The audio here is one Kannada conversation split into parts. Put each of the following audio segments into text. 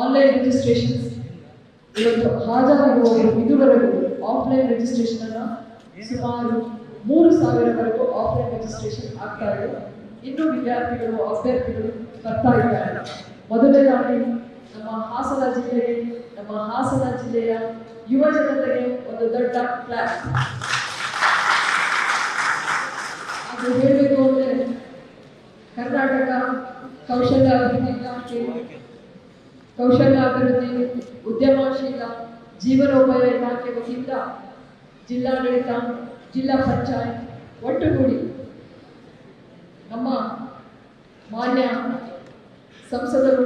ಆನ್ಲೈನ್ ರಿಜಿಸ್ಟ್ರೇಷನ್ ಇವತ್ತು ಹಾಜರಾಗುವವರು ಇದುವರೆಗೂ ಆಫ್ಲೈನ್ ರಿಜಿಸ್ಟ್ರೇಷನ್ ಅನ್ನು ಸುಮಾರು 3,000ವರೆಗೂ ಆಫ್ಲೈನ್ ರಿಜಿಸ್ಟ್ರೇಷನ್ ಆಗ್ತಾ ಇದೆ. ಇನ್ನು ವಿದ್ಯಾರ್ಥಿಗಳು ಅಭ್ಯರ್ಥಿಗಳು ಬರ್ತಾ ಇದ್ದಾರೆ. ಮೊದಲನೇದಾಗಿ ನಮ್ಮ ಹಾಸನ ಜಿಲ್ಲೆಯ ಯುವ ಜನತೆಗೆ ಒಂದು ದೊಡ್ಡ ಕ್ಲಾಸ್. ಅದು ಹೇಳಬೇಕು ಅಂದ್ರೆ ಕರ್ನಾಟಕ ಕೌಶಲ್ಯಾಭಿವೃದ್ಧಿ ಉದ್ಯಮಶೀಲ ಜೀವನೋಪಾಯ ಇಲಾಖೆ ವತಿಯಿಂದ ಜಿಲ್ಲಾಡಳಿತ, ಜಿಲ್ಲಾ ಪಂಚಾಯತ್ ಒಟ್ಟುಗೂಡಿ ನಮ್ಮ ಮಾನ್ಯ ಸಂಸದರು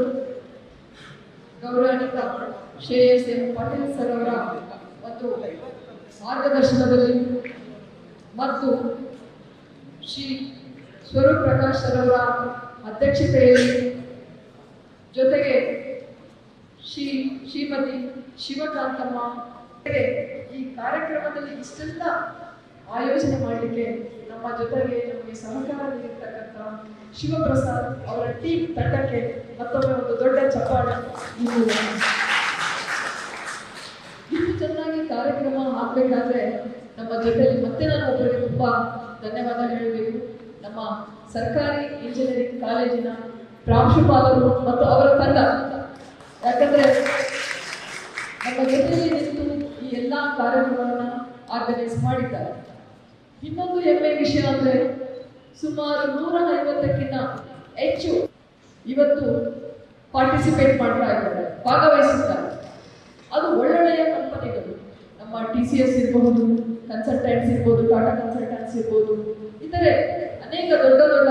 ಗೌರವಾನ್ವಿತ ಶ್ರೇಯಸ್ ಎಂ ಪಾಟೀಲ್ ಸರ್ ಅವರ ಒಂದು ಮಾರ್ಗದರ್ಶನದಲ್ಲಿ ಮತ್ತು ಶ್ರೀ ಸ್ವರೂಪ್ ಪ್ರಕಾಶ್ ಸರ್ ಅವರ ಅಧ್ಯಕ್ಷತೆಯಲ್ಲಿ ಜೊತೆಗೆ ಶ್ರೀಮತಿ ಶಿವಕಾಂತಮ್ಮ ಈ ಕಾರ್ಯಕ್ರಮದಲ್ಲಿ ಇಷ್ಟೆಲ್ಲ ಆಯೋಜನೆ ಮಾಡಲಿಕ್ಕೆ ನಮ್ಮ ಜೊತೆಗೆ ನಮಗೆ ಸಹಕಾರ ನೀಡಿರ್ತಕ್ಕಂಥ ಶಿವಪ್ರಸಾದ್ ಅವರ ಟೀಮ್ ತಂಡಕ್ಕೆ ಮತ್ತೊಮ್ಮೆ ಒಂದು ದೊಡ್ಡ ಚಪ್ಪಾಳೆ. ಇಷ್ಟು ಚೆನ್ನಾಗಿ ಕಾರ್ಯಕ್ರಮ ಆಗಬೇಕಾದ್ರೆ ನಮ್ಮ ಜೊತೆಯಲ್ಲಿ ಮತ್ತೆ ನಾನು ಒಬ್ಬರಿಗೆ ತುಂಬಾ ಧನ್ಯವಾದ ಹೇಳಬೇಕು. ನಮ್ಮ ಸರ್ಕಾರಿ ಇಂಜಿನಿಯರಿಂಗ್ ಕಾಲೇಜಿನ ಪ್ರಾಂಶುಪಾಲರು ಮತ್ತು ಅವರ ತಂಡ. ಯಾಕಂದ್ರೆ ನಮ್ಮ ಜೊತೆಯಲ್ಲಿ ನಿಂತು ಈ ಎಲ್ಲ ಕಾರ್ಯಕ್ರಮವನ್ನು ಆರ್ಗನೈಸ್ ಮಾಡಿದ್ದಾರೆ. ಇನ್ನೊಂದು ಹೆಮ್ಮೆ ವಿಷಯ ಅಂದ್ರೆ ಸುಮಾರು 150ಕ್ಕಿಂತ ಹೆಚ್ಚು ಇವತ್ತು ಪಾರ್ಟಿಸಿಪೇಟ್ ಮಾಡ್ತಾ ಇದ್ದಾರೆ, ಭಾಗವಹಿಸಿದ್ದಾರೆ. ಅದು ಒಳ್ಳೊಳ್ಳೆಯ ಕಂಪನಿಗಳು, ನಮ್ಮ TCS ಇರಬಹುದು, ಕನ್ಸಲ್ಟೆಂಟ್ಸ್ ಇರ್ಬೋದು, ಟಾಟಾ ಕನ್ಸಲ್ಟೆಂಟ್ಸ್ ಇರ್ಬೋದು, ಇತರೆ ಅನೇಕ ದೊಡ್ಡ ದೊಡ್ಡ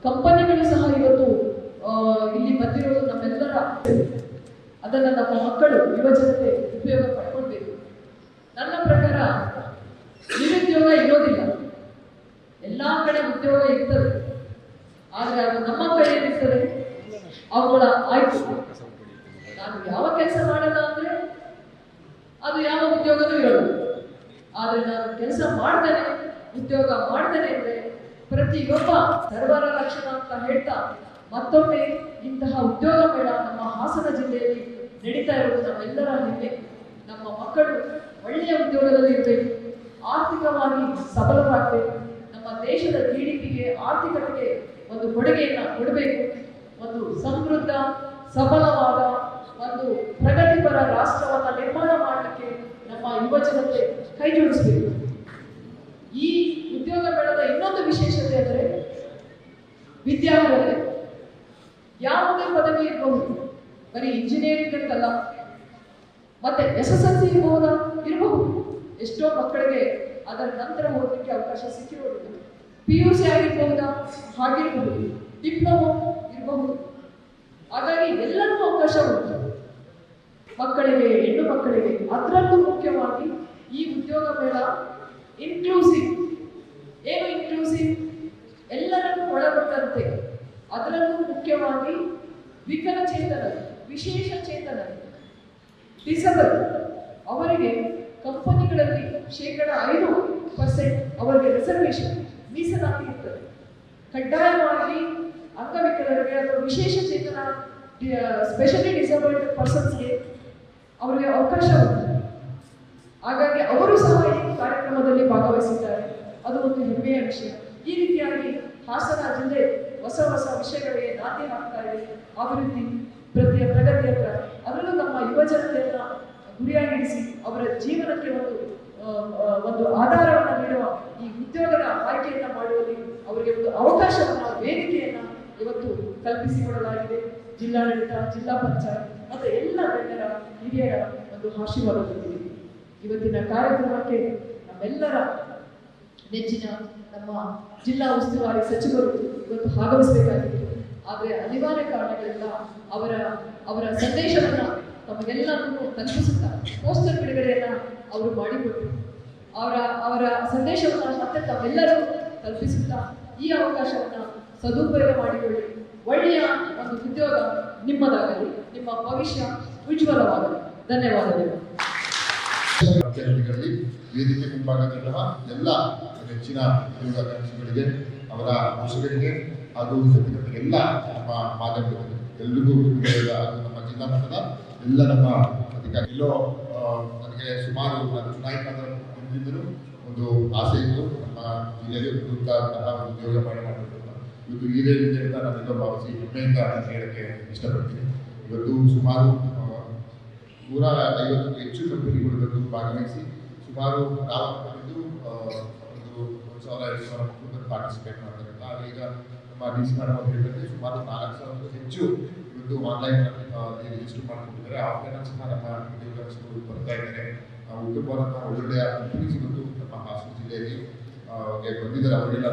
ಕಂಪನಿಗಳು ಸಹ ಇವತ್ತು ಇಲ್ಲಿ ಬಂದಿರೋದು ನಮ್ಮೆಲ್ಲರ. ಅದನ್ನು ನಮ್ಮ ಮಕ್ಕಳು, ಯುವ ಜನತೆ ಉಪಯೋಗ ಪಡ್ಕೊಳ್ಬೇಕು. ನನ್ನ ಪ್ರಕಾರ ನಿರುದ್ಯೋಗ ಇರೋದಿಲ್ಲ, ಎಲ್ಲಾ ಕಡೆ ಉದ್ಯೋಗ ಇರ್ತದೆ. ಆದ್ರೆ ಅದು ನಮ್ಮ ಕೈಯಲ್ಲಿರ್ತದೆ. ಅವುಗಳ ಆಯ್ತು ನಾನು ಯಾವ ಕೆಲಸ ಮಾಡಲ್ಲ ಅಂದ್ರೆ ಅದು ಯಾವ ಉದ್ಯೋಗನೂ ಇರೋದು. ಆದ್ರೆ ನಾನು ಕೆಲಸ ಮಾಡ್ತೇನೆ, ಉದ್ಯೋಗ ಮಾಡ್ತೇನೆ ಅಂದ್ರೆ ಪ್ರತಿಯೊಬ್ಬ ಸರ್ವರ ಲಕ್ಷಣ ಅಂತ ಹೇಳ್ತಾ ಮತ್ತೊಮ್ಮೆ ಇಂತಹ ಉದ್ಯೋಗ ಮೇಳ ನಮ್ಮ ಹಾಸನ ಜಿಲ್ಲೆಯಲ್ಲಿ ನಡೀತಾ ಇರುವುದು ನಮ್ಮೆಲ್ಲರ ಹೆಮ್ಮೆ. ನಮ್ಮ ಮಕ್ಕಳು ಒಳ್ಳೆಯ ಉದ್ಯೋಗದಲ್ಲಿ ಇರಬೇಕು, ಆರ್ಥಿಕವಾಗಿ ಸಬಲರಾಗಬೇಕು, ನಮ್ಮ ದೇಶದ GDPಗೆ, ಆರ್ಥಿಕತೆಗೆ ಒಂದು ಕೊಡುಗೆಯನ್ನು ಕೊಡಬೇಕು. ಒಂದು ಸಮೃದ್ಧ, ಸಬಲವಾದ, ಒಂದು ಪ್ರಗತಿಪರ ರಾಷ್ಟ್ರವನ್ನು ನಿರ್ಮಾಣ ಮಾಡಲಿಕ್ಕೆ ನಮ್ಮ ಯುವ ಜನತೆ ಕೈ ಜೋಡಿಸಬೇಕು. ಈ ಉದ್ಯೋಗ ಮೇಳದ ಇನ್ನೊಂದು ವಿಶೇಷತೆ ಅಂದರೆ ವಿದ್ಯಾರ್ಹತೆ. ಯಾವುದೇ ಪದವಿ ಇರಬಹುದು, ಬರೀ ಇಂಜಿನಿಯರಿಂಗ್ ಅಂತಲ್ಲ, ಮತ್ತೆ SSLC ಇರಬಹುದು. ಎಷ್ಟೋ ಮಕ್ಕಳಿಗೆ ಅದರ ನಂತರ ಓದಲಿಕ್ಕೆ ಅವಕಾಶ ಸಿಕ್ಕಿರೋದಿಲ್ಲ. PUC ಆಗಿರಬಹುದಾ, ಹಾಗಿರಬಹುದು, ಡಿಪ್ಲೊಮೊ ಇರಬಹುದು. ಹಾಗಾಗಿ ಎಲ್ಲರಿಗೂ ಅವಕಾಶ ಉಂಟು, ಮಕ್ಕಳಿಗೆ, ಹೆಣ್ಣು ಮಕ್ಕಳಿಗೆ. ಅದರಲ್ಲೂ ಮುಖ್ಯವಾಗಿ ಈ ಉದ್ಯೋಗ ಮೇಳ ಇನ್ಕ್ಲೂಸಿವ್. ಏನು ಇನ್ಕ್ಲೂಸಿವ್? ಎಲ್ಲರನ್ನೂ ಒಳಗೊಂಡಂತೆ. ಅದರಲ್ಲೂ ಮುಖ್ಯವಾಗಿ ವಿಕಲಚೇತನರು, ವಿಶೇಷ ಚೇತನರು, ಡಿಸಬಲ್ ಅವರಿಗೆ ಕಂಪನಿಗಳಲ್ಲಿ 5% ಅವರಿಗೆ ರಿಸರ್ವೇಶನ್ ಮೀಸಲಾತಿ ಇರ್ತದೆ. ಕಡ್ಡಾಯವಾಗಿ ಅಂಗವಿಕಲರಿಗೆ ಅಥವಾ ವಿಶೇಷ ಚೇತನ, ಸ್ಪೆಷಲಿ ಡಿಸೇಬಲ್ಡ್ ಪರ್ಸನ್ಸ್ಗೆ ಅವರಿಗೆ ಅವಕಾಶ ಉಂಟು. ಹಾಗಾಗಿ ಅವರು ಸಹ ಈ ಕಾರ್ಯಕ್ರಮದಲ್ಲಿ ಭಾಗವಹಿಸಿದ್ದಾರೆ. ಅದು ಒಂದು ಹೆಮ್ಮೆಯ ವಿಷಯ. ಈ ರೀತಿಯಾಗಿ ಹಾಸನ ಜಿಲ್ಲೆ ಹೊಸ ಹೊಸ ವಿಷಯಗಳಿಗೆ ನಾಂದಿ ಹಾಕ್ತಾ ಇದೆ. ಅಭಿವೃದ್ಧಿ ಪ್ರಗತಿಯತ್ತ, ಅದರಲ್ಲೂ ನಮ್ಮ ಯುವ ಜನತೆಯನ್ನ ಗುರಿಯಾಗಿರಿಸಿ ಅವರ ಜೀವನಕ್ಕೆ ಒಂದು ಆಧಾರವನ್ನು ನೀಡುವ ಈ ಉದ್ಯೋಗದ ಆಯ್ಕೆಯನ್ನ ಮಾಡುವಲ್ಲಿ ಅವರಿಗೆ ಒಂದು ಅವಕಾಶವನ್ನ, ವೇದಿಕೆಯನ್ನ ಇವತ್ತು ಕಲ್ಪಿಸಿಕೊಡಲಾಗಿದೆ. ಜಿಲ್ಲಾಡಳಿತ, ಜಿಲ್ಲಾ ಪಂಚಾಯತ್ ಮತ್ತೆ ಎಲ್ಲ ಗಣ್ಯರ ಹಿರಿಯರ ಒಂದು ಆಶೀರ್ವಾದದೊಂದಿಗೆ ಇವತ್ತಿನ ಕಾರ್ಯಕ್ರಮಕ್ಕೆ ನಮ್ಮೆಲ್ಲರ ನೆಚ್ಚಿನ ನಮ್ಮ ಜಿಲ್ಲಾ ಉಸ್ತುವಾರಿ ಸಚಿವರು ಇವತ್ತು ಭಾಗವಹಿಸಬೇಕಾಗಿತ್ತು. ಆದರೆ ಅನಿವಾರ್ಯ ಕಾರಣಗಳಿಂದ ಅವರ ಸಂದೇಶವನ್ನ ತಮಗೆಲ್ಲರಿಗೂ ತಲುಪಿಸುತ್ತಾ ಪೋಸ್ಟರ್ ಬಿಡುಗಡೆಯನ್ನ ಅವರು ಮಾಡಿಕೊಟ್ಟರು. ಅವರ ಸಂದೇಶವನ್ನ ಮತ್ತೆ ತಾವೆಲ್ಲರೂ ತಲುಪಿಸುತ್ತಾ ಈ ಅವಕಾಶವನ್ನ ಸದುಪಯೋಗ ಮಾಡಿಕೊಳ್ಳಿ. ಒಳ್ಳೆಯ ಒಂದು ಉದ್ಯೋಗ ನಿಮ್ಮದಾಗಲಿ, ನಿಮ್ಮ ಭವಿಷ್ಯ ಉಜ್ವಲವಾಗಲಿ. ಧನ್ಯವಾದಗಳು. ವೇದಿಕೆ ಮುಂಭಾಗದಲ್ಲಿರುವ ಎಲ್ಲ ನೆಚ್ಚಿನ ಉದ್ಯೋಗಾಕಾಂಕ್ಷಿಗಳಿಗೆ, ಅವರ ಪೋಷಕರಿಗೆ ಹಾಗೂ ಎಲ್ಲ ನಮ್ಮ ಮಾಧ್ಯಮಗಳಿಗೆ ಎಲ್ರಿಗೂ ನಮ್ಮ ಜಿಲ್ಲಾ ಮಟ್ಟದ ಎಲ್ಲ ನಮ್ಮ ಅಧಿಕಾರಿ ಎಲ್ಲೋ ನನಗೆ ಸುಮಾರು ಚುನಾಯಿತ ಮುಂದಿಂದಲೂ ಒಂದು ಆಸೆ ಇತ್ತು. ನಮ್ಮ ಜಿಲ್ಲೆಯಲ್ಲಿ ಒಂದು ಉದ್ಯೋಗ ಮಾಡಬೇಕು. ಇವತ್ತು ಇದೇ ಇದೆ ಅಂತ ನಾನೆಲ್ಲೋ ಭಾವಿಸಿ ಹೆಮ್ಮೆಯಿಂದ ಹೇಳಕ್ಕೆ ಇಷ್ಟಪಡ್ತೀನಿ. ಇವತ್ತು ಸುಮಾರು 150ಕ್ಕೂ ಹೆಚ್ಚು ಕಂಪನಿಗಳು ಭಾಗವಹಿಸಿ ಸುಮಾರು ನಾವು ಒಂದು 1,000-2,000 ಮಕ್ಕಳು ಪಾರ್ಟಿಸಿಪೇಟ್ ಮಾಡ್ತಾರೆ. ಆದರೆ ಈಗ ನಮ್ಮ ಡಿ ಸಿ ಮೇಡಮ್ ಹೇಳಿದಂತೆ ಸುಮಾರು 4,000ಕ್ಕೂ ಹೆಚ್ಚು ಇವತ್ತು ಆನ್ಲೈನ್ ರಿಜಿಸ್ಟರ್ ಮಾಡಿಕೊಂಡಿದ್ದಾರೆ. ಆಫ್ಲೈನ್ ಸಹ ನಮ್ಮ ಉದ್ಯೋಗಗಳು ಬರ್ತಾ ಇದ್ದಾರೆ. ಉತ್ತಮವಾದಂತಹ ಒಳ್ಳೊಳ್ಳೆಯ ಕಂಪನೀಸ್ ಇವತ್ತು ನಮ್ಮ ಹಾಸನ ಜಿಲ್ಲೆಯಲ್ಲಿ ಬಂದಿದ್ದಾರೆ. ಅವರೆಲ್ಲ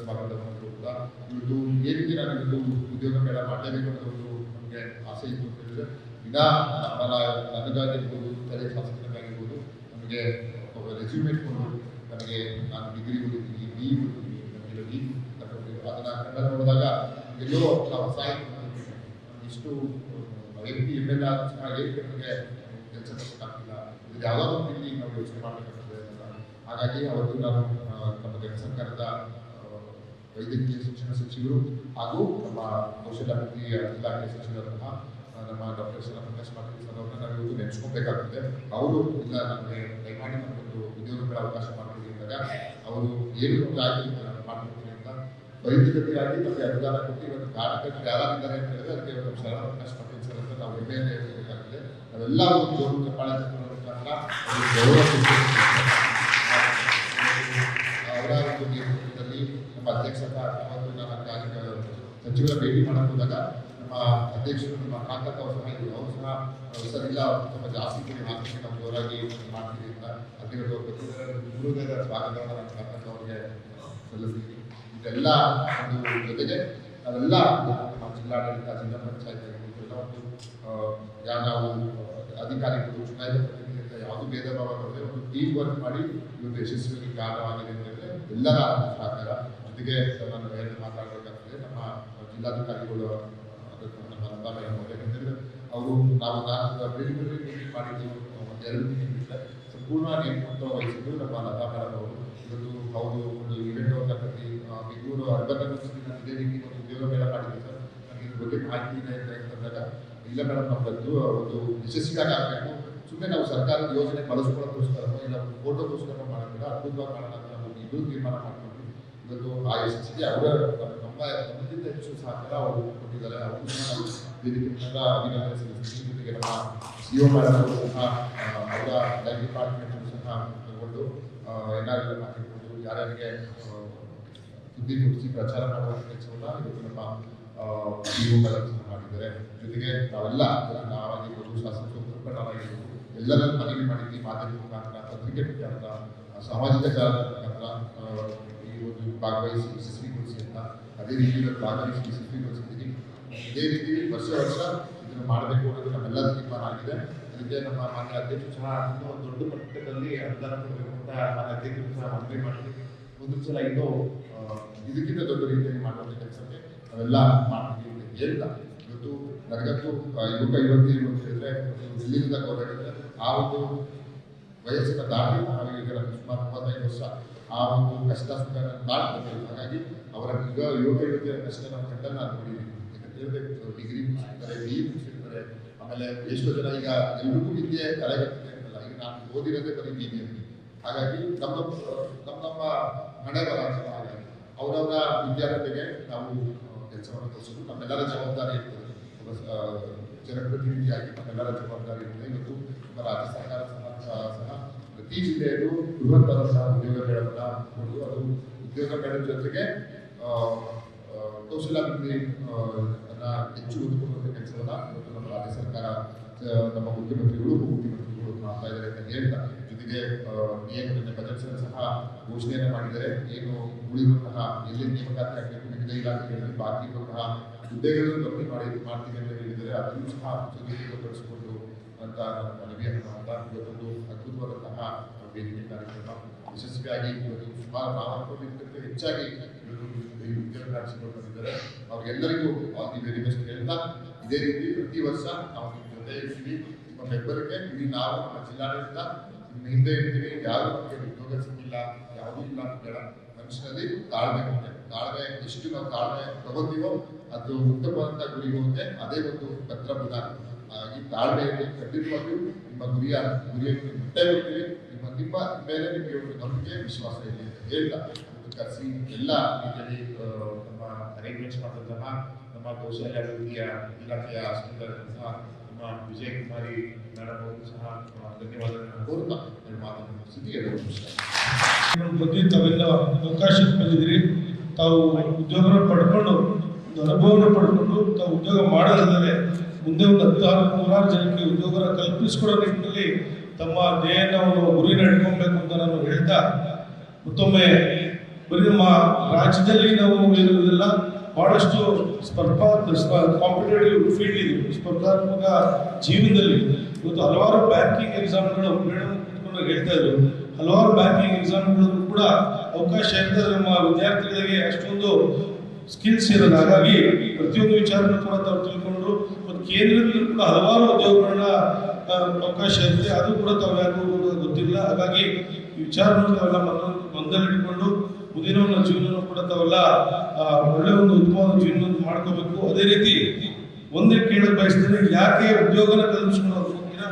ಸ್ವಾಗತ ಮಾಡಿದ್ರು ಕೂಡ. ಇವತ್ತು ಏ ರೀತಿ ನಾನು ಇವತ್ತು ಉದ್ಯೋಗ ಮೇಳ ಮಾಡಲೇಬೇಕು ಅನ್ನೋ ಒಂದು ನಮಗೆ ಆಸೆ ಇತ್ತು ಅಂತ ಹೇಳಿದ್ರೆ, ಈಗ ನನಗಾಗಿರ್ಬೋದು, ಸ್ಥಳೀಯ ಶಾಸಕರಿಗಾಗಿರ್ಬೋದು, ನಮಗೆ ಒಬ್ಬ ರೆಸ್ಯೂಮ್ ಇಟ್ಕೊಂಡು ನನಗೆ ನಾನು ಡಿಗ್ರಿ ಓದಿದ್ದೀನಿ, BE ಓದಿದ್ದೀನಿ, ನಮಗೆ ಡಿ ತಗೊಂಡಿದ್ದು ಅದನ್ನು ಕನ್ನಡ ನೋಡಿದಾಗ ಎಲ್ಲೋ ಹೊಸ ಇಷ್ಟು ವ್ಯಕ್ತಿ ML ಹೇಗೆ ನನಗೆ ಕೆಲಸ ಕೊಡೋಕ್ಕಾಗ್ತಿಲ್ಲ, ಇದು ಯಾವುದಾದ್ರೂ ಒಂದು ರೀತಿ ನಾವು ಯೋಚನೆ ಮಾಡಬೇಕಾಗ್ತದೆ ಅಂತ. ಹಾಗಾಗಿ ಅವತ್ತು ನಾನು ನಮ್ಮ ಸರ್ಕಾರದ ವೈದ್ಯಕೀಯ ಶಿಕ್ಷಣ ಸಚಿವರು ಹಾಗೂ ನಮ್ಮ ಕೌಶಲ್ಯಾಭಿವೃದ್ಧಿ ಇಲಾಖೆ ಸಚಿವರಾದಂತಹ ನಮ್ಮ ಡಾಕ್ಟರ್ ಪ್ರಕಾಶ್ ಪಾಟೀಲ್ ಸರ್ ಅವರನ್ನ ನಾವು ಇವತ್ತು ನೆನೆಸ್ಕೋಬೇಕಾಗುತ್ತೆ. ಅವರು ಇಲ್ಲ ನಮಗೆ ದಯಮಾಡಿ ನಮಗೊಂದು ಉದ್ಯೋಗಗಳ ಅವಕಾಶ ಮಾಡ್ತೀವಿ ಅಂದಾಗ ಅವರು ಏನು ಒಂದು ಆಯ್ಕೆ ಮಾಡ್ಕೊಡ್ತೀನಿ ಅಂತ ವೈದ್ಯಕತೆಯಾಗಿ ನಮಗೆ ಅನುದಾನ ಕೊಟ್ಟು ಇವತ್ತು ಕಾರ್ಯಕರ್ತರು ಯಾರಾಗಿದ್ದಾರೆ ಅಂತ ಹೇಳಿದ್ರೆ ಅದಕ್ಕೆ ನಮ್ಮ ಶರಣ ಪ್ರಕಾಶ್ ಪಾಟೀಲ್ ಸರ್ ಅಂತ ನಾವು ಹೆಮ್ಮೆಯಿಂದ ಹೇಳಬೇಕಾಗಿದೆ. ನಾವೆಲ್ಲ ಒಂದು ಗೌರವ ಚಪ್ಪಾಳೆ ಮುಖಾಂತರ ಗೌರವ ಅವರ ಒಂದು ನೇತೃತ್ವದಲ್ಲಿ ನಮ್ಮ ಅಧ್ಯಕ್ಷರ ಅವತ್ತು ನಾನು ಸಚಿವರ ಭೇಟಿ ಮಾಡಕ್ಕೆ ಹೋದಾಗ ನಮ್ಮ ಅಧ್ಯಕ್ಷರು ನಮ್ಮ ಕಾಕತ್ ಅವರು ಸಹ ಇದ್ರು. ಅವರು ಸಹ ಸರಿಲ್ಲ ಸ್ವಲ್ಪ ಜಾಸ್ತಿ ಕೊಡಿ ಹಾಕಿ ನಾವು ಜೋರಾಗಿ ಮಾಡ್ತೀವಿ ಅಂತ ಅದಕ್ಕೆ ಗುರುದೇವರ ಸ್ವಾಗತವನ್ನು ನಮ್ಮ ಕಾಕತ್ ಅವರಿಗೆ ಸಲ್ಲಿಸ್ತೀವಿ. ಇದೆಲ್ಲ ಒಂದು ಜೊತೆಗೆ ನಾವೆಲ್ಲ ನಮ್ಮ ಜಿಲ್ಲಾಡಳಿತ, ಜಿಲ್ಲಾ ಪಂಚಾಯತ್ ಎಲ್ಲ ಒಂದು ನಾವು ಅಧಿಕಾರಿಗಳು, ಚುನಾಯಿತ ಪ್ರತಿನಿಧಿಗಳಿಂದ ಯಾವುದು ಭೇದ ಭಾವ ನೋಡಿದ್ರೆ ಒಂದು ಟೀಮ್ ವರ್ಕ್ ಮಾಡಿ ಇವತ್ತು ಯಶಸ್ವಿಯಾಗಿ ಕಾರಣವಾಗಿದೆ ಅಂತ ಹೇಳಿದ್ರೆ ಎಲ್ಲರ ಸಹಕಾರ ಜೊತೆಗೆ ನಾನು ಎರಡು ಮಾತಾಡಬೇಕಾಗ್ತದೆ. ನಮ್ಮ ಜಿಲ್ಲಾಧಿಕಾರಿಗಳು ನಮ್ಮ ಲತಾ ಮೇಡಮ್ ಅವರೇ ಅವರು ನಾವು ಪ್ರಿಲಿಮಿನರಿ ಮೀಟಿಂಗ್ ಮಾಡಿದ್ದು ಒಂದೆರಡು ಮೀಟಿಂಗ್ ಬಿಟ್ಟರೆ ಸಂಪೂರ್ಣ ನೇತೃತ್ವ ವಹಿಸಿದ್ದು ನಮ್ಮ ಲತಾ ಮೇಡಮ್ ಅವರು. ಇವತ್ತು ಅವರು ಒಂದು ಇವೆಂಟ್ ಅವ್ರನ್ನ ಕಟ್ಟಿ ಬೆಂಗಳೂರು ಅರ್ಬನ್ ಯೂನಿವರ್ಸಿಟಿ ಇದೇ ರೀತಿ ಒಂದು ಉದ್ಯೋಗ ಮೇಳ ಮಾಡಿದ್ದೆ ಸರ್. ನನಗೆ ಇದ್ರ ಬಗ್ಗೆ ಮಾಹಿತಿ ಇದೆ ಅಂತಂದಾಗ ಇಲ್ಲ ಮೇಡಮ್ ನಾವು ಬಂದು ಒಂದು ಯಶಸ್ವಿಯಾಗಿ ಆಗಬೇಕು, ಸುಮ್ಮನೆ ನಾವು ಸರ್ಕಾರದ ಯೋಜನೆ ಬಳಸ್ಕೊಳ್ಳೋಕ್ಕೋಸ್ಕರ ಇಲ್ಲ ಫೋಟೋಗೋಸ್ಕರ ಮಾಡೋದಿಲ್ಲ, ಅದ್ಭುತವಾಗಿ ಮಾಡೋಣ ಅಂತ ನಾವು ಇಬ್ಬರು ತೀರ್ಮಾನ ಮಾಡ್ಕೊಂಡು ಇವತ್ತು ಆ ಯಶಸ್ಸಿಗೆ ನಮ್ಮಕ್ಕಿಂತ ಹೆಚ್ಚು ಸಹಕಾರ ಅವರು ಕೊಟ್ಟಿದ್ದಾರೆ. ಅವರು ನಾವು ವೇದಿಕೆಯಿಂದ ಅಭಿನಂದನೆ ಸಲ್ಲಿಸ್ತೀವಿ. ಜೊತೆಗೆ ನಮ್ಮ CO ಮೇಡಮ್ ಅವರು ಸಹ ಅವರ ಲೈಫ್ ಡಿಪಾರ್ಟ್ಮೆಂಟ್ ಸಹ ತಗೊಂಡು NRL ಹಾಕಿಕೊಂಡು ಯಾರ್ಯಾರಿಗೆ ಸುದ್ದಿ ಮುಗಿಸಿ ಪ್ರಚಾರ ಮಾಡುವ ಕೆಲಸವನ್ನು ಇವತ್ತು ನಮ್ಮ CO ಮೇಡಮ್ ಸಹ ಮಾಡಿದ್ದಾರೆ. ಜೊತೆಗೆ ನಾವೆಲ್ಲ ನಾವಾಗಿರ್ಬೋದು, ಶಾಸಕರು ಮುಖಂಡರಾಗಿರ್ಬೋದು ಎಲ್ಲರನ್ನು ಮನವಿ ಮಾಡಿದ್ವಿ. ಮಾಧ್ಯಮ ಮುಖಾಂತರ, ಪತ್ರಿಕೆ ಮುಖಾಂತರ, ಸಾಮಾಜಿಕ ಜಾಲತಾಣ ಮುಖಾಂತರ ಈ ಒಂದು ಭಾಗವಹಿಸಿ ಯಶಸ್ವಿಗೊಳಿಸಿ ಅಂತ ಅದೇ ರೀತಿ ಭಾಗವಹಿಸಿ ಯಶಸ್ವಿಗೊಳಿಸಿದ್ದೀವಿ. ಇದೇ ರೀತಿ ವರ್ಷ ಇದನ್ನು ಮಾಡಬೇಕು ಅನ್ನೋದು ನಮ್ಮೆಲ್ಲರ ತೀರ್ಮಾನ ಆಗಿದೆ. ಅದಕ್ಕೆ ನಮ್ಮ ಮಾನ್ಯ ಅಧ್ಯಕ್ಷರು ಸಹ ಇನ್ನೂ ದೊಡ್ಡ ಮಟ್ಟದಲ್ಲಿ ಅನುದಾನ ಕೊಡಬೇಕು ಅಂತ ಮಾನ್ಯ ಅಧ್ಯಕ್ಷರು ಸಹ ಮನವಿ ಮಾಡಿ ಒಂದು ಸಲ ಇದಕ್ಕಿಂತ ದೊಡ್ಡ ರೀತಿಯಲ್ಲಿ ಮಾಡುವಂಥ ಕೆಲಸಕ್ಕೆ ನಾವೆಲ್ಲ ಮಾಡ್ತೀವಿ ಅಂತ ಹೇಳ್ತಾ ಇವತ್ತು ನನಗಂತೂ ಯುವತಿಯರು ಅಂತ ಹೇಳಿದ್ರೆ ಎಲ್ಲಿಂದ ಗೌರವಿದ್ರೆ ಆ ಒಂದು ವಯಸ್ಸಿನ ದಾಟಿ ನಾವೀಗ ಸುಮಾರು 35 ವರ್ಷ ಆ ಒಂದು ಕಷ್ಟ ಸುಖ ದಾಟ್ತದೆ. ಹಾಗಾಗಿ ಅವರ ಯುವತಿಯರ ಕಷ್ಟ ನಮ್ಮ ಕಂಡನ್ನು ನಾನು ನೋಡಿದ್ದೀನಿ. ಹೇಳ್ಬೇಕು, ಡಿಗ್ರಿ ಮುಗಿಸಿರ್ತಾರೆ, BE ಮುಗಿಸಿರ್ತಾರೆ, ಆಮೇಲೆ ಎಷ್ಟೋ ಜನ ಈಗ ಎಲ್ರಿಗೂ ವಿದ್ಯೆ ತಲೆಗಟ್ಟಿದೆ ಅಂತಲ್ಲ. ಈಗ ನಾನು ಓದಿರೋದೇ ಬರೀ BBA. ಹಾಗಾಗಿ ನಮ್ಮ ಹಣೆ ಬರ ಹಾಗಾಗಿ ಅವರವರ ವಿದ್ಯಾರ್ಥಿಗೆ ನಾವು ಕೆಲಸವನ್ನು ತೋರಿಸೋದು ನಮ್ಮೆಲ್ಲರ ಜವಾಬ್ದಾರಿ ಇರ್ತದೆ. ಜನಪ್ರತಿನಿಧಿಯಾಗಿ ನಮ್ಮೆಲ್ಲರ ಜವಾಬ್ದಾರಿ ಇರ್ತದೆ. ಇವತ್ತು ನಮ್ಮ ರಾಜ್ಯ ಸರ್ಕಾರ ಸಹ ಪ್ರತಿ ಜಿಲ್ಲೆಯಲ್ಲೂ ಬೃಹತ್ತಾದಂತಹ ಉದ್ಯೋಗ ಮೇಳವನ್ನು ಕೊಟ್ಟು ಅದು ಉದ್ಯೋಗ ಮೇಳದ ಜೊತೆಗೆ ಕೌಶಲ್ಯಾಭಿವೃದ್ಧಿ ಹೆಚ್ಚು ಒತ್ತುಕೊಳ್ಳುವಂಥ ಕೆಲಸವನ್ನ ಇವತ್ತು ನಮ್ಮ ರಾಜ್ಯ ಸರ್ಕಾರ ನಮ್ಮ ಮುಖ್ಯಮಂತ್ರಿಗಳು ಉಪಮುಖ್ಯಮಂತ್ರಿಗಳು ಮಾಡ್ತಾ ಇದ್ದಾರೆ ಅಂತ ಹೇಳ್ತಾ, ಜೊತೆಗೆ ಏನು ಬಜೆಟ್ ಸಹ ಘೋಷಣೆಯನ್ನು ಮಾಡಿದರೆ ಏನು ಉಳಿದಂತಹ ಎಲ್ಲಿ ನೇಮಕಾತಿ ಆಗಬೇಕು ವಿವಿಧ ಇಲಾಖೆಗಳಲ್ಲಿ ಬಾಕಿ ಇರುವಂತಹ ಹುದ್ದೆಗಳನ್ನು ಭರ್ತಿ ಮಾಡ್ತೀವಿ ಅಂತ ಹೇಳಿದರೆ ಅದನ್ನು ಸಹ ಸದುಪಯೋಗಪಡಿಸಿಕೊಂಡು ಅಂತ ಮನವಿಯನ್ನು ಮಾಡ್ತಾ ಇವತ್ತೊಂದು ಅದ್ಭುತವಾದಂತಹ ವೇದಿಕೆ ಕಾರ್ಯಕ್ರಮ ಯಶಸ್ವಿಯಾಗಿ ಇವತ್ತು ಸುಮಾರು 400ಕ್ಕಿಂತ ಹೆಚ್ಚಾಗಿ ಉದ್ಯೋಗ ನಡೆಸಿಕೊಂಡಿದ್ದಾರೆ. ಅವ್ರಿಗೆಲ್ಲರಿಗೂ ಆಲ್ ದಿ ವೆರಿ ಬೆಸ್ಟ್ ಹೇಳ್ತಾ, ಇದೇ ರೀತಿ ಪ್ರತಿ ವರ್ಷ ನಾವು ನಿಮ್ಮ ಜೊತೆ ಇರ್ತೀವಿ. ನಿಮ್ಮ ಬೆಂಬಲಕ್ಕೆ ಇಲ್ಲಿ ನಾವು ನಮ್ಮ ಜಿಲ್ಲಾಡಳಿತ ನಿಮ್ಮ ಹಿಂದೆ ಇರ್ತೀವಿ. ಯಾರು ನಮಗೆ ಉದ್ಯೋಗ ಸಿಕ್ಕಿಲ್ಲ ಯಾವುದೂ ಇಲ್ಲ ಅಂತ ಬೇಡ. ಮನುಷ್ಯನಲ್ಲಿ ತಾಳ್ಮೆ ಹೋಗುತ್ತೆ. ತಾಳ್ಮೆ ಎಷ್ಟು ನಾವು ತಾಳ್ಮೆ ತಗೋತೀವೋ ಅದು ಉತ್ತಮವಾದಂಥ ಗುರಿ ಹೋಗುತ್ತೆ. ಅದೇ ಒಂದು ಪತ್ರ ವಿಧಾನ. ಈ ತಾಳ್ಮೆಯಲ್ಲಿ ಖಂಡಿತವಾಗಿಯೂ ನಿಮ್ಮ ಗುರಿಯನ್ನು ಮುಟ್ಟೇ ಹೋಗ್ತೀವಿ. ನಿಮ್ಮ ಮೇಲೆ ನಿಮಗೆ ಒಂದು ನಂಬಿಕೆ ವಿಶ್ವಾಸ ಇದೆ ಅಂತ ಹೇಳ್ತಾ ಕರೆಸಿ ಎಲ್ಲ ರೀತಿಯಲ್ಲಿ ನಮ್ಮ ಅರೇಂಜ್ಮೆಂಟ್ಸ್ ಮಾಡಿದಂತಹ ನಮ್ಮ ಕೌಶಲ್ಯಾಭಿವೃದ್ಧಿಯ ಇಲಾಖೆಯ ಸಹ ನಮ್ಮ ವಿಜಯ ಕುಮಾರಿ ಮೇಡಮ್ ಅವರು ಸಹ ಧನ್ಯವಾದಗಳನ್ನು ಕೋರುತ್ತಾ ನನ್ನ ಮಾತನ್ನು ಮುಗಿಸಿದ್ದು ಎಲ್ಲರೂ ಬಗ್ಗೆ ತಾವೆಲ್ಲ ಅವಕಾಶ ಬಂದಿದ್ದೀರಿ. ತಾವು ಉದ್ಯೋಗವನ್ನು ಪಡ್ಕೊಂಡು ಅನುಭವವನ್ನು ಪಡ್ಕೊಂಡು ತಾವು ಉದ್ಯೋಗ ಮಾಡೋದಲ್ಲದೆ ಮುಂದೆ ಒಂದು 16 ಜನಕ್ಕೆ ಉದ್ಯೋಗ ಕಲ್ಪಿಸಿಕೊಡೋ ನಿಟ್ಟಿನಲ್ಲಿ ತಮ್ಮ ಧ್ಯೇಯವನ್ನು ಗುರಿನ ಇಟ್ಕೊಬೇಕು ಅಂತ ನಾನು ಹೇಳ್ತಾ, ಮತ್ತೊಮ್ಮೆ ಬರೀ ನಮ್ಮ ರಾಜ್ಯದಲ್ಲಿ ನಾವು ಇರುವುದಿಲ್ಲ, ಬಹಳಷ್ಟು ಕಾಂಪಿಟೇಟಿವ್ ಫೀಲ್ಡ್ ಇದೆ, ಸ್ಪರ್ಧಾತ್ಮಕ ಜೀವನದಲ್ಲಿ. ಇವತ್ತು ಹಲವಾರು ಬ್ಯಾಂಕಿಂಗ್ ಎಕ್ಸಾಮ್ಗಳು ಮೇಡಮ್ ಇಟ್ಕೊಂಡು ಹೇಳ್ತಾ ಇದ್ರು, ಹಲವಾರು ಬ್ಯಾಂಕಿಂಗ್ ಎಕ್ಸಾಮ್ಗಳಿಗೂ ಕೂಡ ಅವಕಾಶ ಇರ್ತದೆ. ನಮ್ಮ ವಿದ್ಯಾರ್ಥಿಗಳಿಗೆ ಅಷ್ಟೊಂದು ಸ್ಕಿಲ್ಸ್ ಇರೋದು. ಹಾಗಾಗಿ ಪ್ರತಿಯೊಂದು ವಿಚಾರನೂ ಕೂಡ ತಾವು ತಿಳ್ಕೊಂಡ್ರು. ಮತ್ತು ಕೇಂದ್ರದಲ್ಲಿ ಕೂಡ ಹಲವಾರು ಉದ್ಯೋಗಗಳನ್ನ ಅವಕಾಶ ಇರುತ್ತೆ, ಅದು ಕೂಡ ತಾವು ಯಾರಿಗೂ ಗೊತ್ತಿಲ್ಲ. ಹಾಗಾಗಿ ಈ ವಿಚಾರವನ್ನು ತಾವೆಲ್ಲ ಮನದಲ್ಲಿಟ್ಕೊಂಡು ಮುಂದಿನ ಒಂದು ಜೀವನ ಕೂಡ ತಾವೆಲ್ಲ ಒಳ್ಳೆ ಒಂದು ಉತ್ತಮವಾದ ಜೀವನ ಮಾಡ್ಕೋಬೇಕು. ಅದೇ ರೀತಿ ಒಂದೇ ಕೇಳಕ್ ಬಯಸ್ತೇನೆ, ಯಾಕೆ ಉದ್ಯೋಗನ ಕಲ್ಪಿಸ್ಕೊಂಡು ಹೋಗ್ತೀರಾ?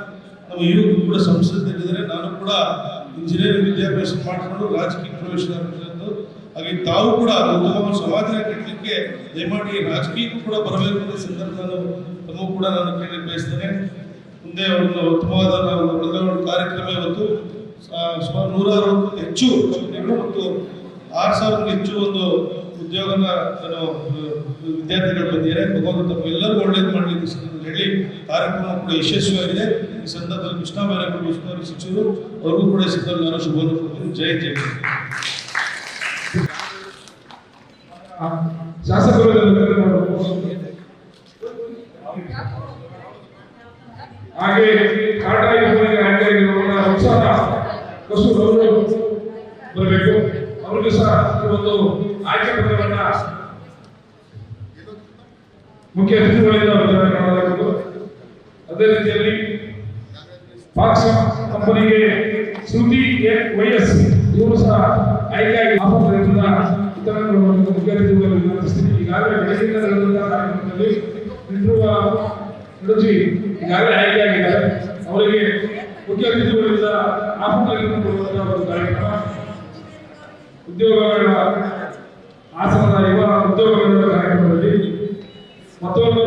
ನಮ್ಮ ಯುವಕರು ಕೂಡ ಸಂಸದಲ್ಲಿದ್ದಾರೆ. ನಾನು ಕೂಡ ಇಂಜಿನಿಯರಿಂಗ್ ವಿದ್ಯಾಭ್ಯಾಸ ಮಾಡಿಕೊಂಡು ರಾಜಕೀಯ ಪ್ರವೇಶ ಆಗಿದ್ದು. ಹಾಗೆ ತಾವು ಕೂಡ ಉತ್ತಮ ಸಮಾಜನ ಕಟ್ಟಲಿಕ್ಕೆ ದಯಮಾಡಿ ರಾಜಕೀಯಕ್ಕೂ ಕೂಡ ಬರಬೇಕು ಅನ್ನೋ ಸಂದರ್ಭ ತಮಗೂ ಕೂಡ ನಾನು ಕೇಳಲಿಕ್ಕೆ ಬಯಸ್ತೇನೆ. ಮುಂದೆ ಒಂದು ಉತ್ತಮವಾದ ಒಂದು ಕಾರ್ಯಕ್ರಮ ಇವತ್ತು ಸುಮಾರು 160 ಹೆಚ್ಚು ಕಂಪನಿಗಳು ಮತ್ತು 6000 ಹೆಚ್ಚು ಒಂದು ಉದ್ಯೋಗನ ನಾನು ವಿದ್ಯಾರ್ಥಿಗಳು ಬಂದಿದ್ದಾರೆ. ಭಗವಂತ ತಮ್ಮೆಲ್ಲರಿಗೂ ಒಳ್ಳೇದು ಮಾಡಲಿಕ್ಕೆ ಹೇಳಿ ಕಾರ್ಯಕ್ರಮ ಕೂಡ ಯಶಸ್ವಿಯಾಗಿದೆ. ಈ ಸಂದರ್ಭದಲ್ಲಿ ಕೃಷ್ಣ ಬೈರೇಗೌಡ ಉಸ್ತುವಾರಿ ಸಚಿವರು ಅವ್ರಿಗೂ ಕೂಡ ಈ ಸಂದರ್ಭದಲ್ಲಿ ನಾನು ಶುಭವನ್ನು ಕೊಡ್ತೀನಿ. ಜೈ ಜೈ. ಶಾಸಕರು ಹಾಗೆ ಉತ್ಸಾಹ ಕಸೂರು ಬರಬೇಕು. ಅವ್ರಿಗೂ ಸಹ ಒಂದು ಆಯ್ಕೆ ಪತ್ರವನ್ನ ಮುಖ್ಯ ಅತಿಥಿಗಳಿಂದ ವಿತರಣೆ ಮಾಡಲಾಗುವುದು. ಅದೇ ರೀತಿಯಲ್ಲಿ ಪಾಕ್ಸ್ ಕಂಪನಿಗೆ ಶ್ರುತಿ ವೈಎಸ್ ಇವರು ಸಹ ಆಯ್ಕೆಯಾಗಿ ಆಫರ್ಗಳಿಂದ ವಿತರಣೆ ಮುಖ್ಯ ಅತಿಥಿಗಳನ್ನು ವಿನಂತಿಸ್ತೀನಿ. ಈಗಾಗಲೇ ಬೆಳಗಿನ ನಡೆದಂತಹ ಕಾರ್ಯಕ್ರಮದಲ್ಲಿ ನಡುಜಿ ಈಗಾಗಲೇ ಆಯ್ಕೆಯಾಗಿದ್ದಾರೆ. ಅವರಿಗೆ ಮುಖ್ಯ ಅತಿಥಿಗಳಿಂದ ಆಫರ್ಗಳನ್ನು ಕೊಡುವಂತಹ ಒಂದು ಕಾರ್ಯಕ್ರಮ. ಉದ್ಯೋಗಗಳ ಆಸನದ ಯುವ ಉದ್ಯೋಗಗಳ ಕಾರ್ಯಕ್ರಮದಲ್ಲಿ ಮತ್ತೊಬ್ಬರು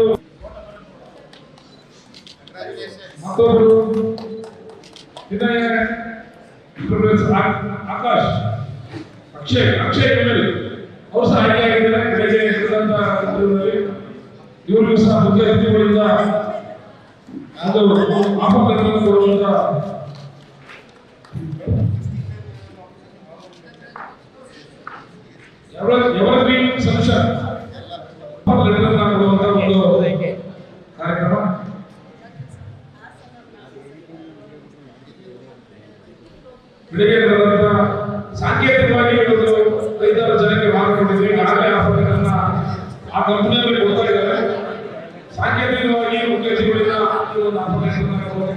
ಆಕಾಶ್ ಅಕ್ಷಯ್ ಕಮೇಲ್ ಅವರು ಸಹ ಆಯ್ಕೆಯಾಗಿದ್ದಾರೆ. ಬೆಳಗ್ಗೆ ಇವರಿಗೂ ಸಹ ಮುಖ್ಯ ಅತಿಥಿಗಳಿಂದ ಒಂದು ಆಫರ್ಗಳನ್ನು ಕೊಡುವಂತ ಎವರ್ಗ್ರೀನ್ ಸೊಲ್ಯೂಷನ್ ಕೊಡುವಂತ ಒಂದು ಕಾರ್ಯಕ್ರಮ. ಬೆಳಿಗ್ಗೆ ನಡೆದಂತ ಸಾಂಕೇತಿಕವಾಗಿ ಒಂದು 5-6 ಜನಕ್ಕೆ ಮಾಡಿಕೊಂಡಿದ್ವಿ. ಈಗಾಗಲೇ ಆಫರ್ಗಳನ್ನ ಆ ಕಂಪನಿಯಲ್ಲಿ ಕೊಡ್ತಾ ಇದ್ದಾರೆ. ಸಾಂಕೇತಿಕವಾಗಿ ಮುಖ್ಯ ಅತಿಥಿಗಳಿಂದ ಒಂದು ಆಫರ್